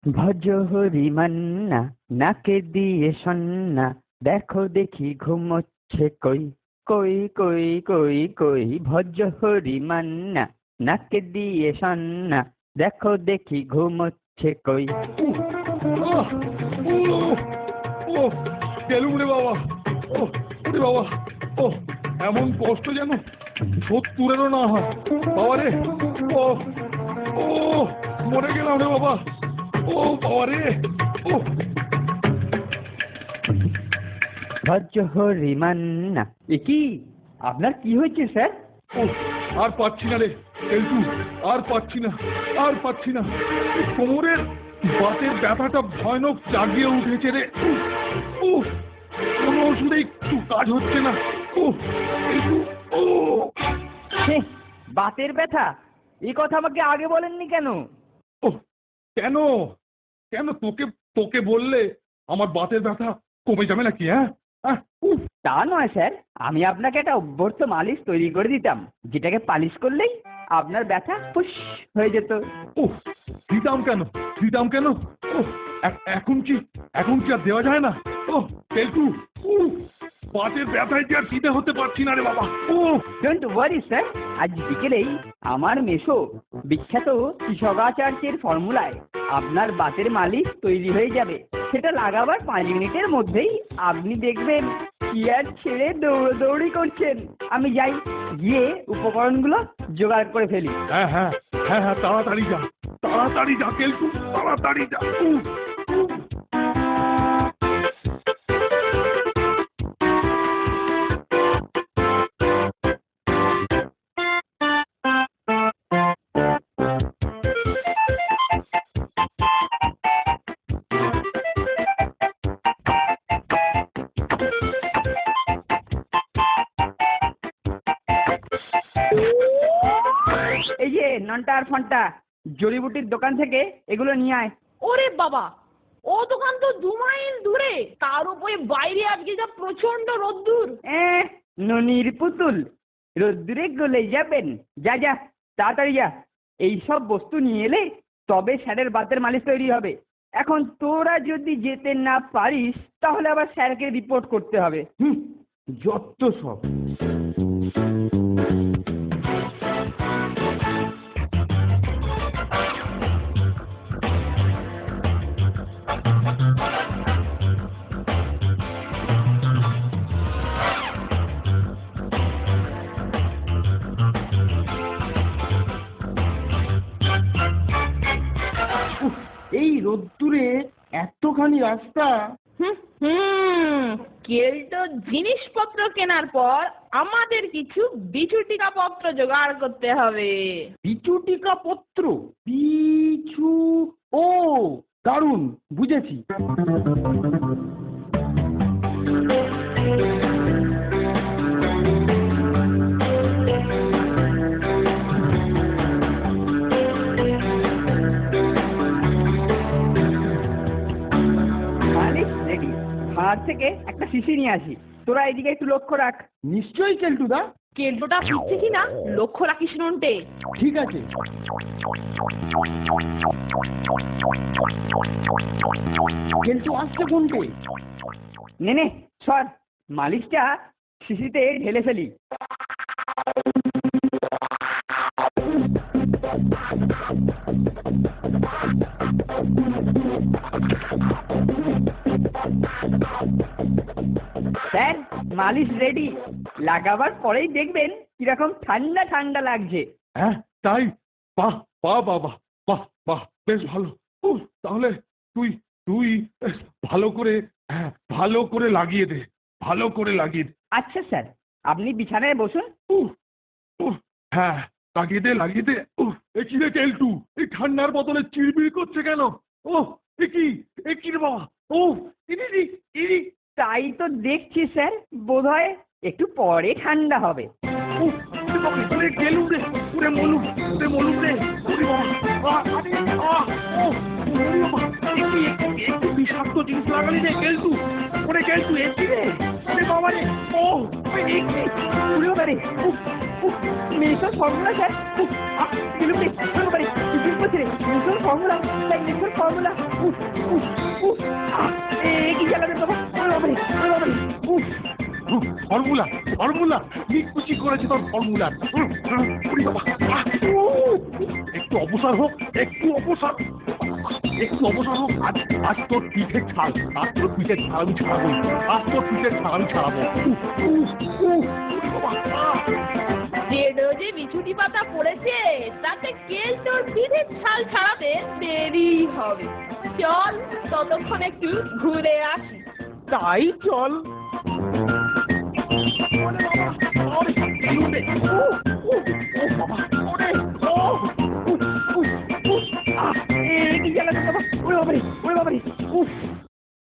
ভজহরি মান্না নাকে দিয়ে সন্না, দেখো দেখি ঘুমোচ্ছে কই কই কই কই কই। ভজহরি মান্না নাকে দিয়ে সন্না, দেখো দেখি ঘুমোচ্ছে কই। গেলুম রে বাবা, ওরে বাবা, এমন কষ্ট যেন 70-এরও না হয় বাবা রে। ও মরে গেলাম রে বাবা, বাবা রে। ভজহরি মান্না। এ কি, আপনার কি হয়েছে স্যার? আর পাচ্ছি না রে কেলটু, আর পাচ্ছি না, আর পাচ্ছি না। কোমরের বাতের ব্যথাটা ভয়ানক জাগিয়ে উঠেছে রে। কোনো ওষুধে একটু কাজ হচ্ছে না। বাতের ব্যথা? এই কথা আমাকে আগে বলেননি কেন? কেন কেন তোকে তোকে বললে আমার বাতের ব্যথা কমে যাবে নাকি? হ্যাঁ, তা নয় স্যার, আমি আপনাকে একটা অভ্যর্থ মালিশ তৈরি করে দিতাম, যেটাকে পালিশ করলেই আপনার ব্যথা ফুস হয়ে যেত। দিতাম কেন, দিতাম কেন? এখন কি আর দেওয়া যায় না? কেলটু, বাতের ব্যথায় যে আর দিতে হতে পারছি না রে বাবা। ডোন্ট ওয়ারি স্যার, আজ বিকেলেই আমার মেসো বিখ্যাত কৃষকাচার্যের ফর্মুলায় আপনার বাতের মালিশ তৈরি হয়ে যাবে। সেটা লাগাবার 5 মিনিটের মধ্যেই আপনি দেখবেন চেয়ার ছেড়ে দৌড়দৌড়ি করছেন। আমি যাই, গিয়ে উপকরণগুলো জোগাড় করে ফেলি। হ্যাঁ হ্যাঁ হ্যাঁ হ্যাঁ, তাড়াতাড়ি যা, তাড়াতাড়ি যা কেলটু, তাড়াতাড়ি যা। এই যে নন্টা আর ফন্টা, জড়িবুটির দোকান থেকে এগুলো নিয়ে আয়। ওরে বাবা, ও দোকান তো 2 মাইল দূরে, তার উপরে বাইরে আজকে যা প্রচন্ড রোদ্দুর। ননির পুতুল, রোদ্দুরে গলে যাবেন। যা যা, তাড়াতাড়ি যা। এইসব বস্তু নিয়ে এলে তবে স্যারের বাতের মালিশ তৈরি হবে। এখন তোরা যদি যেতে না পারিস তাহলে আবার স্যারকে রিপোর্ট করতে হবে। যত সব। এই রোদ্দুরে এতখানি রাস্তা। কেলটো জিনিসপত্র কেনার পর আমাদের কিছু বিচুটিকা পত্র জোগাড় করতে হবে। বিচুটিকা পত্র? পিছু, ও দারুণ, বুঝেছি। হাত থেকে একটা শিশি নিয়ে আসি, তোরা এদিকে একটু লক্ষ্য রাখ। নিশ্চয়ই কেলটুদা। কেলটোটা ফিরছে কিনা লক্ষ্য রাখিস নন্টে। ঠিক আছে। কেলটু আসছে কোনটে? নে সর, মালিশটা শিশিতে ঢেলে ফেলি। স্যার, মালিশ রেডি। লাগাবার পরেই দেখবেন কিরকম ঠান্ডা ঠান্ডা লাগছে। হ্যাঁ তাই? বাহ বাহ বাবা, বাহ বাহ, বেশ ভালো। তাহলে তুই তুই ভালো করে, হ্যাঁ ভালো করে লাগিয়ে দে, ভালো করে লাগিয়ে দে। আচ্ছা স্যার, আপনি বিছানায় বসুন। হ্যাঁ লাগিয়ে দে, লাগিয়ে দে। এ কি রে কেলটু, এই ঠান্ডার বদলে চিড়বিড় করছে কেন? এ কি রে বাবা? ইরি। তাই তো দেখছি স্যার, বোধহয় একটু পরে ঠান্ডা হবে। গেলুম রে, পুরে মলুম রে। একটু বিষাক্ত জিনিস লাগালি রে কেলটু। ওরে কেলটু, এসি রে। ওরে বাবা রে, মেয়েসব সর্বনা স্যার। রে মেশোর ফর্মুলা, তাই মেশোর ফর্মুলা। উফ উফ উফ, কি জ্বালা রে বাবা, ওরে বাবারে, ওরে বাবারে, উফ। ফর্মুলা ফর্মুলা নিকুচি করেছে তোর ফর্মুলা। একটু অবসর হোক, একটু অবসর, একটু অবসর হোক। আজ আজ তোর পিঠের ছাল, আজ তোর পিঠের ছাল আমি ছাড়াবো, আজ তোর পিঠের ছাল আমি ছাড়াবো। যে ডোজে বিছুটি পাতা পড়েছে তাতে কেলটোর পিঠের ছাল ছাড়াতে দেরি হবে। চল ততক্ষণ একটু ঘুরে আসি। তাই চল। কি জ্বালা রে বাবা, ওরে বাবারে, ওরে বাবারে, উফ।